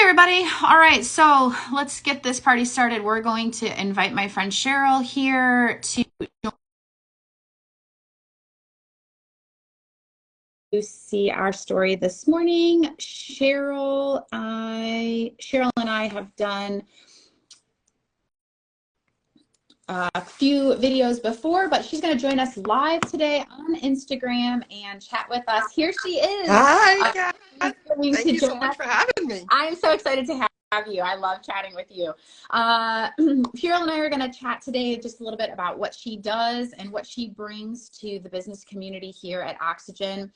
Everybody. All right, so let's get this party started. We're going to invite my friend Cheryl here to see our story this morning. Cheryl and I have done a few videos before, but she's going to join us live today on Instagram and chat with us. Here she is. Hi, Kat. Thank you so much for having me. I'm so excited to have you. I love chatting with you. Cheryl and I are going to chat today just a little bit about what she does and what she brings to the business community here at Oxygen,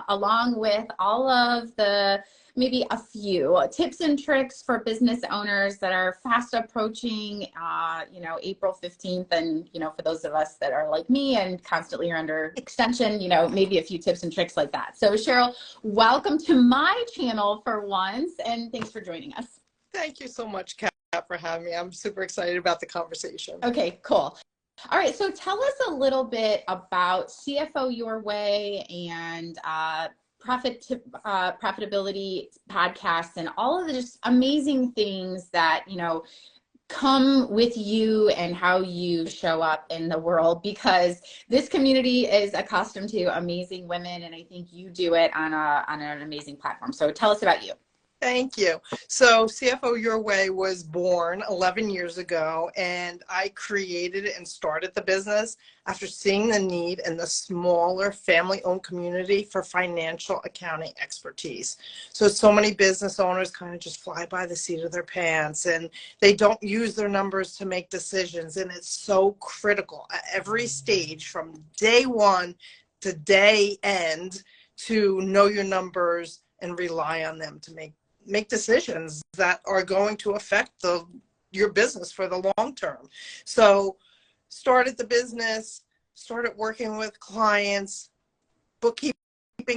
along with all of the maybe a few tips and tricks for business owners that are fast approaching, April 15th. And, for those of us that are like me and constantly are under extension, maybe a few tips and tricks like that. So Cheryl, welcome to my channel for once, and thanks for joining us. Thank you so much, Kat, for having me. I'm super excited about the conversation. Okay, cool. All right, so tell us a little bit about CFO Your Way and profitability podcasts and all of the just amazing things that, come with you and how you show up in the world, because this community is accustomed to amazing women, and I think you do it on an amazing platform. So tell us about you. Thank you. So CFO Your Way was born 11 years ago, and I created and started the business after seeing the need in the smaller family-owned community for financial accounting expertise. So many business owners kind of just fly by the seat of their pants, and they don't use their numbers to make decisions. And it's so critical at every stage, from day one to day end, to know your numbers and rely on them to make decisions that are going to affect your business for the long term. So started the business, started working with clients, bookkeeping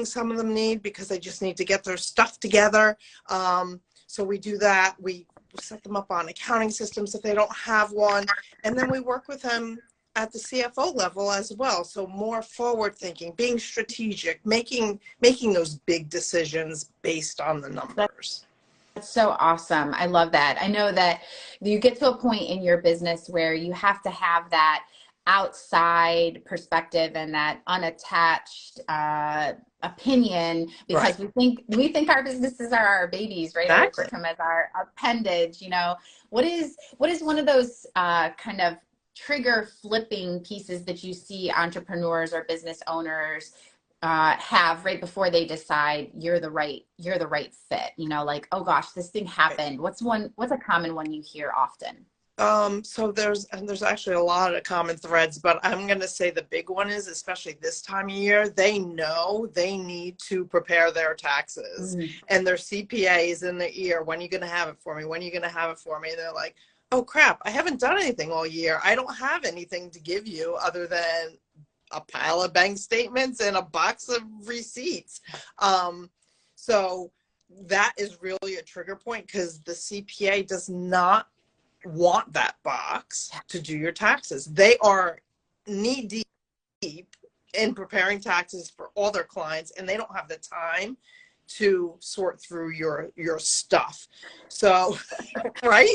some of them need because they just need to get their stuff together. So we do that. We set them up on accounting systems if they don't have one. And then we work with them at the CFO level as well. So more forward thinking, being strategic, making those big decisions based on the numbers. That's so awesome. I love that. I know that you get to a point in your business where you have to have that outside perspective and that unattached opinion, because right. we think our businesses are our babies, right? Exactly. Or treat them as our appendage. What is one of those kind of trigger flipping pieces that you see entrepreneurs or business owners have right before they decide you're the right fit? Like, oh gosh, this thing happened. What's a common one you hear often? So there's actually a lot of common threads, but I'm going to say the big one is, especially this time of year, they know they need to prepare their taxes, and their CPA is in their ear. When are you going to have it for me? When are you going to have it for me? And they're like, oh crap, I haven't done anything all year. I don't have anything to give you other than a pile of bank statements and a box of receipts. So that is really a trigger point, because the CPA does not want that box to do your taxes. They are knee deep in preparing taxes for all their clients, and they don't have the time to sort through your stuff. So right.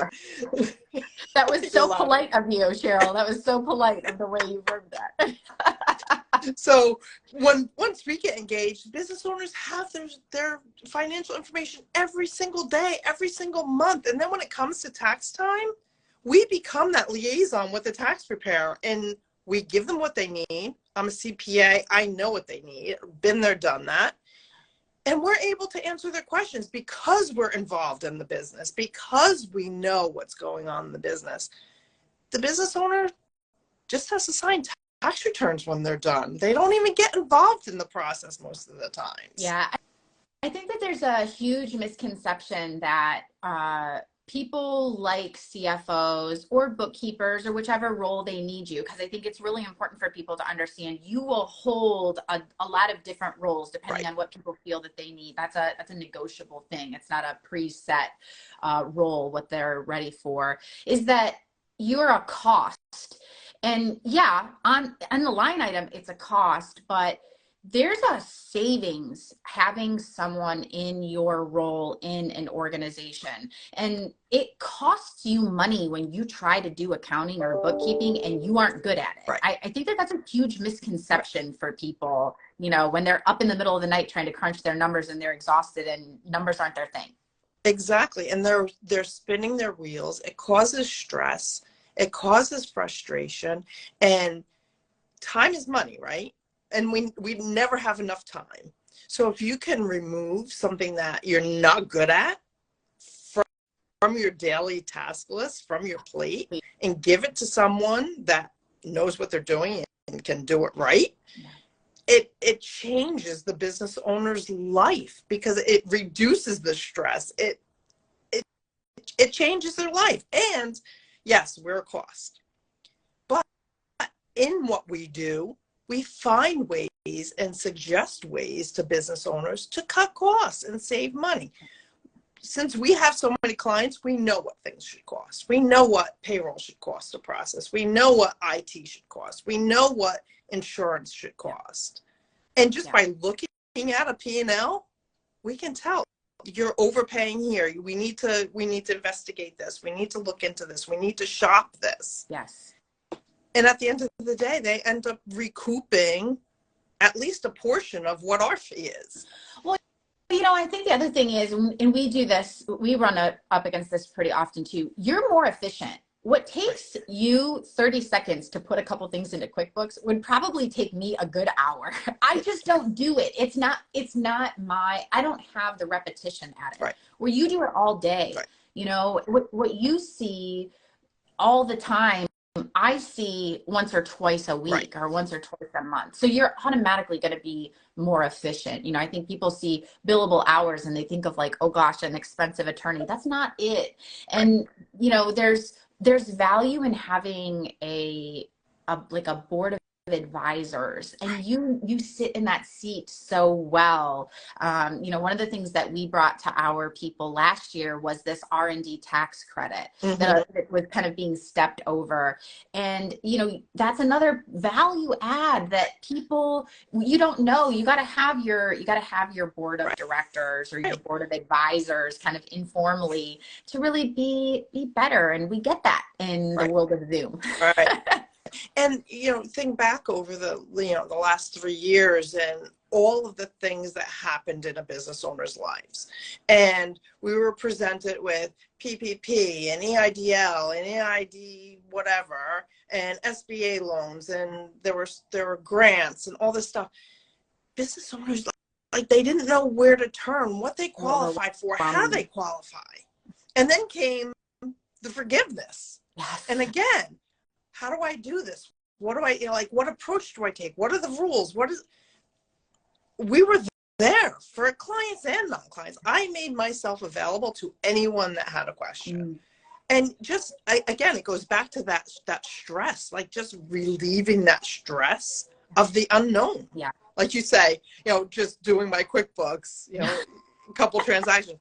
That was so polite of you, Cheryl. That was so polite of the way you worded that. So once we get engaged, business owners have their financial information every single day, every single month. And then when it comes to tax time, we become that liaison with the tax preparer, and we give them what they need. I'm a CPA. I know what they need. Been there, done that. And we're able to answer their questions because we're involved in the business, because we know what's going on in the business. The business owner just has to sign tax returns when they're done. They don't even get involved in the process most of the time. Yeah, I think that there's a huge misconception that people like CFOs or bookkeepers or whichever role they need you, because I think it's really important for people to understand you will hold a lot of different roles depending on what people feel that they need. That's a negotiable thing. It's not a preset role, what they're ready for. Is that you're a cost. And yeah, on the line item, it's a cost, but there's a savings having someone in your role in an organization. And it costs you money when you try to do accounting or bookkeeping and you aren't good at it. Right. I think that that's a huge misconception for people, you know, when they're up in the middle of the night trying to crunch their numbers and they're exhausted and numbers aren't their thing. Exactly. And they're spinning their wheels. It causes stress. It causes frustration. And time is money, right? And we never have enough time. So if you can remove something that you're not good at from your daily task list, from your plate, and give it to someone that knows what they're doing and can do it right, it changes the business owner's life because it reduces the stress. It changes their life. And yes, we're a cost. But in what we do, we find ways and suggest ways to business owners to cut costs and save money. Since we have so many clients, we know what things should cost. We know what payroll should cost to process. We know what IT should cost. We know what insurance should cost. And just by looking at a P&L, we can tell you're overpaying here. We need to investigate this. We need to look into this. We need to shop this. Yes. And at the end of the day, they end up recouping at least a portion of what our fee is. Well, you know, I think the other thing is, and we do this, we run up against this pretty often too. You're more efficient. What takes you 30 seconds to put a couple things into QuickBooks would probably take me a good hour. I just don't do it. It's not I don't have the repetition at it. Right. Where you do it all day. Right. You know, what you see all the time, I see once or twice a week or once or twice a month. So you're automatically going to be more efficient. You know, I think people see billable hours and they think of like, oh gosh, an expensive attorney. That's not it. And, you know, there's value in having a board of advisors, and you sit in that seat so well. You know, one of the things that we brought to our people last year was this R&D tax credit that was kind of being stepped over. And, you know, that's another value add that people, you don't know. You got to have your board of directors or your board of advisors kind of informally to really be better. And we get that in the world of Zoom. Right. And, you know, think back over the last 3 years and all of the things that happened in a business owner's lives. And we were presented with PPP and EIDL and EID whatever and SBA loans, and there were grants and all this stuff. Business owners, like they didn't know where to turn, what they qualified for, how they qualify. And then came the forgiveness. Yes. And again, how do I do this? What do I, what approach do I take? What are the rules? We were there for clients and non-clients. I made myself available to anyone that had a question. And just, again, it goes back to that stress, like just relieving that stress of the unknown. Yeah. Like you say, you know, just doing my QuickBooks, you know, a couple transactions.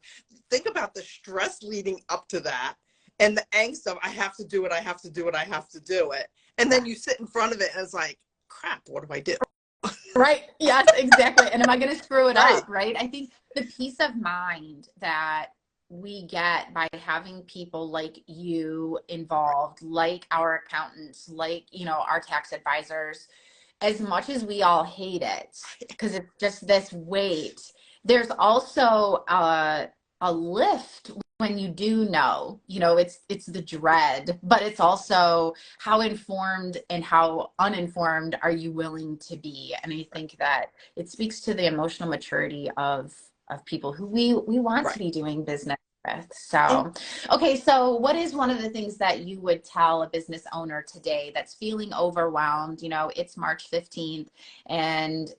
Think about the stress leading up to that. And the angst of, I have to do it, I have to do it, I have to do it. And then you sit in front of it and it's like, crap, what do I do? Right. Yes, exactly. And am I going to screw it up? Right. I think the peace of mind that we get by having people like you involved, like our accountants, like, you know, our tax advisors, as much as we all hate it, because it's just this weight, there's also a lift when you do know, you know, it's the dread, but it's also how informed and how uninformed are you willing to be. And I think that it speaks to the emotional maturity of people who we want to be doing business with. So, okay. So what is one of the things that you would tell a business owner today that's feeling overwhelmed? You know, it's March 15th and,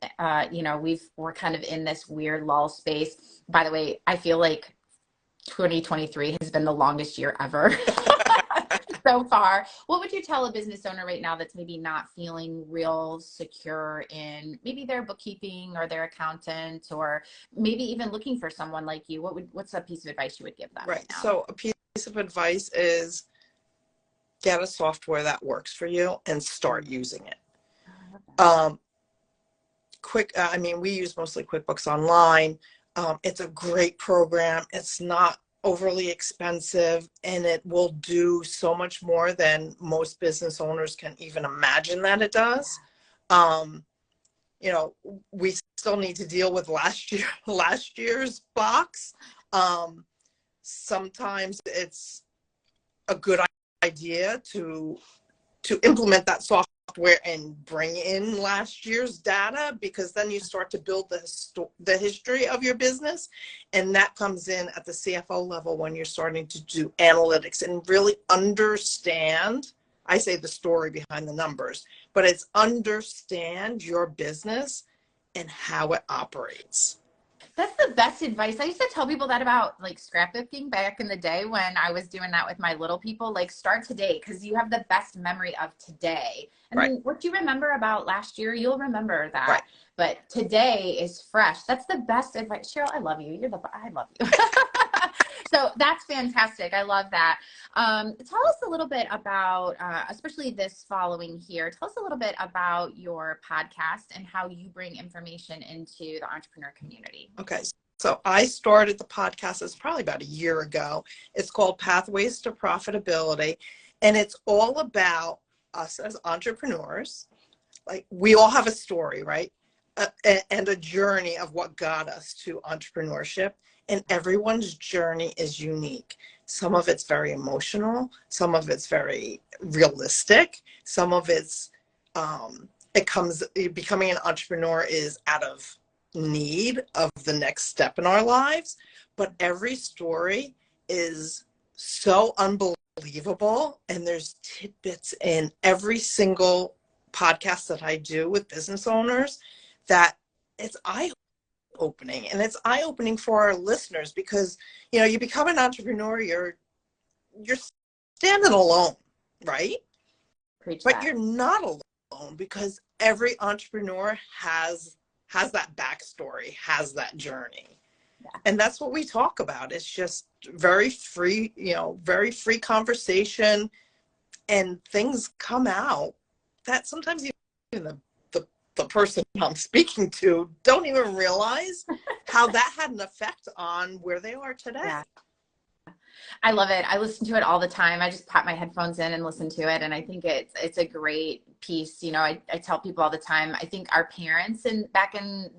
you know, we're kind of in this weird lull space. By the way, I feel like 2023 has been the longest year ever so far. What would you tell a business owner right now that's maybe not feeling real secure in maybe their bookkeeping or their accountant, or maybe even looking for someone like you? What's a piece of advice you would give them right now? So a piece of advice is get a software that works for you and start using it. I mean, we use mostly QuickBooks Online. It's a great program. It's not overly expensive, and it will do so much more than most business owners can even imagine that it does. You know, we still need to deal with last year's box. Sometimes it's a good idea to implement that software and bring in last year's data, because then you start to build the history of your business, and that comes in at the CFO level when you're starting to do analytics and really understand. I say the story behind the numbers, but it's understand your business and how it operates. That's the best advice. I used to tell people that about like scrapbooking back in the day when I was doing that with my little people. Like, start today, because you have the best memory of today. And then what you remember about last year, you'll remember that. Right. But today is fresh. That's the best advice. Cheryl, I love you. I love you. So that's fantastic. I love that. Tell us a little bit about, especially this following here, tell us a little bit about your podcast and how you bring information into the entrepreneur community. Okay. So I started the podcast, it's probably about a year ago. It's called Pathways to Profitability. And it's all about us as entrepreneurs. Like, we all have a story, right? And a journey of what got us to entrepreneurship. And everyone's journey is unique. Some of it's very emotional. Some of it's very realistic. Some of it's, becoming an entrepreneur is out of need of the next step in our lives. But every story is so unbelievable. And there's tidbits in every single podcast that I do with business owners that it's eye-opening, and it's eye-opening for our listeners, because, you know, you become an entrepreneur, you're standing alone, right? But you're not alone, because every entrepreneur has that backstory, has that journey. Yeah. And that's what we talk about. It's just very free, very free conversation, and things come out that sometimes even the person I'm speaking to don't even realize how that had an effect on where they are today. Yeah. I love it. I listen to it all the time. I just pop my headphones in and listen to it. And I think it's a great piece. You know, I tell people all the time, I think our parents, and back in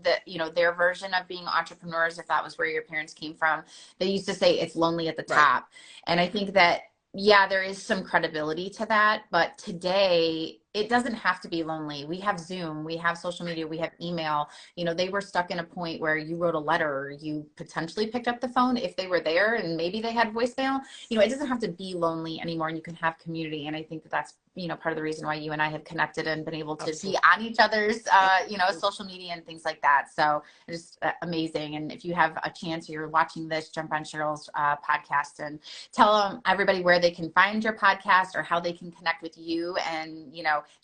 their version of being entrepreneurs, if that was where your parents came from, they used to say it's lonely at the top. And I think that, yeah, there is some credibility to that, but today it doesn't have to be lonely. We have Zoom, we have social media, we have email. You know, they were stuck in a point where you wrote a letter, or you potentially picked up the phone if they were there, and maybe they had voicemail. You know, it doesn't have to be lonely anymore, and you can have community. And I think that that's, part of the reason why you and I have connected and been able to be on each other's, social media and things like that. So it's just amazing. And if you have a chance, or you're watching this, jump on Cheryl's podcast and tell everybody where they can find your podcast, or how they can connect with you, and,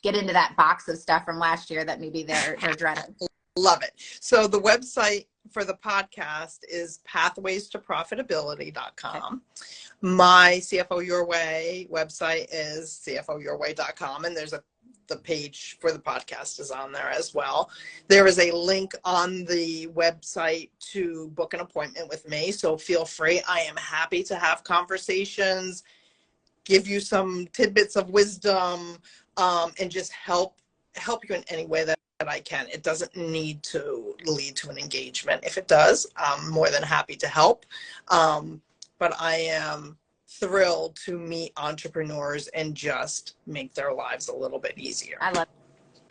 get into that box of stuff from last year that maybe they're dreading. Love it. So the website for the podcast is pathwaystoprofitability.com. Okay. My CFO Your Way website is cfoyourway.com, and there's the page for the podcast is on there as well. There is a link on the website to book an appointment with me, so feel free. I am happy to have conversations, give you some tidbits of wisdom, and just help you in any way that I can. It doesn't need to lead to an engagement. If it does, I'm more than happy to help. But I am thrilled to meet entrepreneurs and just make their lives a little bit easier. I love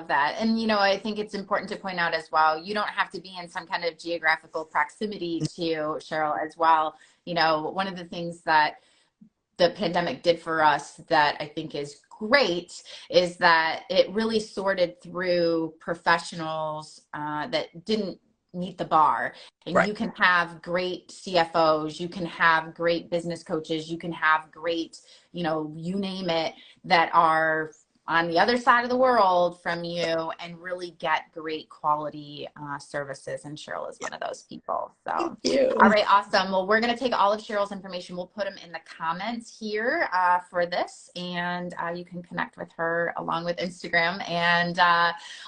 that. And, I think it's important to point out as well, you don't have to be in some kind of geographical proximity to Cheryl as well. One of the things that the pandemic did for us that I think is great is that it really sorted through professionals that didn't meet the bar. And you can have great CFOs, you can have great business coaches, you can have great, you name it, that are on the other side of the world from you and really get great quality services. And Cheryl is one of those people. So, Thank you. all right, awesome. Well, we're going to take all of Cheryl's information. We'll put them in the comments here for this, and you can connect with her along with Instagram. And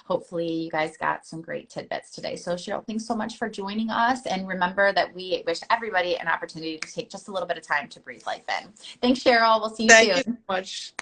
hopefully you guys got some great tidbits today. So Cheryl, thanks so much for joining us. And remember that we wish everybody an opportunity to take just a little bit of time to breathe life in. Thanks, Cheryl. We'll see you soon. Thank you so much.